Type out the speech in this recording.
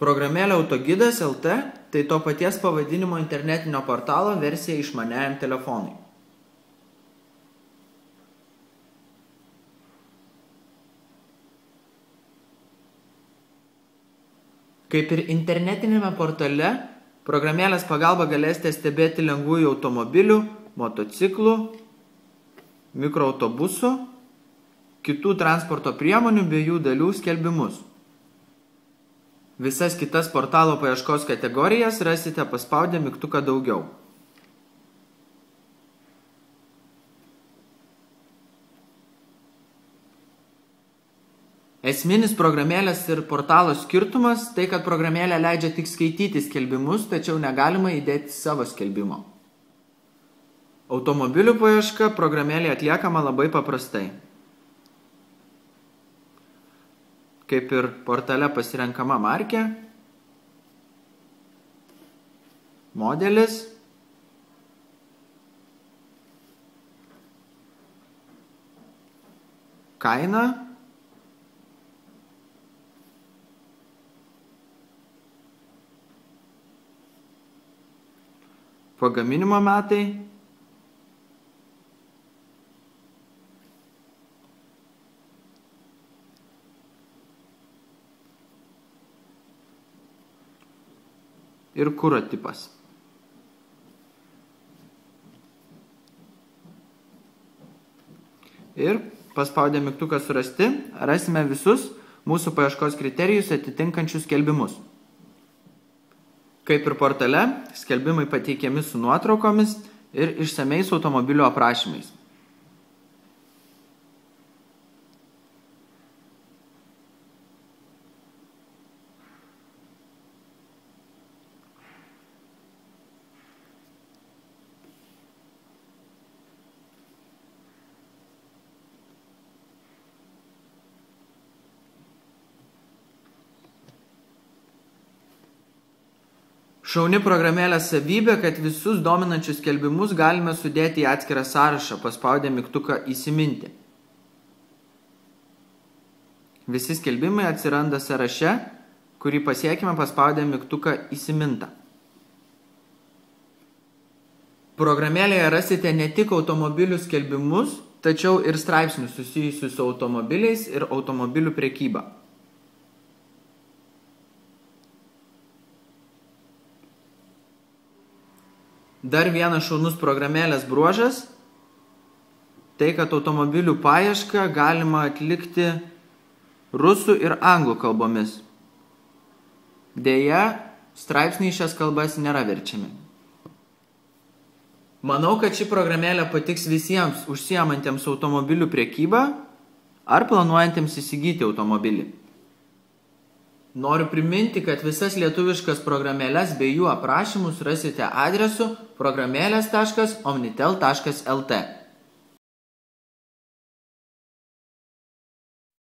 Programėlė Autogidas LT tai to paties pavadinimo internetinio portalo versija išmaniajam telefonui. Kaip ir internetinėme portale, programėlės pagalba galėsite stebėti lengvųjų automobilių, motociklų, mikroautobusų, kitų transporto priemonių bei jų dalių skelbimus. Visas kitas portalo paieškos kategorijas rasite paspaudę mygtuką daugiau. Esminis programėlės ir portalo skirtumas tai, kad programėlė leidžia tik skaityti skelbimus, tačiau negalima įdėti savo skelbimo. Automobilių paieška programėlė atliekama labai paprastai. Kaip ir portale pasirenkama markė, modelis, kaina, pagaminimo metai, ir kuro tipas. Ir paspaudę mygtuką surasti, rasime visus mūsų paieškos kriterijus atitinkančius skelbimus. Kaip ir portale, skelbimai pateikiami su nuotraukomis ir išsamiais automobilio aprašymais. Šauni programėlės savybė, kad visus dominančius skelbimus galime sudėti į atskirą sąrašą, paspaudę mygtuką įsiminti. Visi skelbimai atsiranda sąraše, kurį pasiekime paspaudę mygtuką įsiminta. Programėlėje rasite ne tik automobilių skelbimus, tačiau ir straipsnius susijusius su automobiliais ir automobilių prekyba. Dar vienas šaunus programėlės bruožas, tai kad automobilių paiešką galima atlikti rusų ir anglų kalbomis. Deja, straipsniai šias kalbas nėra verčiami. Manau, kad ši programėlė patiks visiems užsiemantiems automobilių prekybą ar planuojantiems įsigyti automobilį. Noriu priminti, kad visas lietuviškas programėles bei jų aprašymus rasite adresu programėlės.omnitel.lt.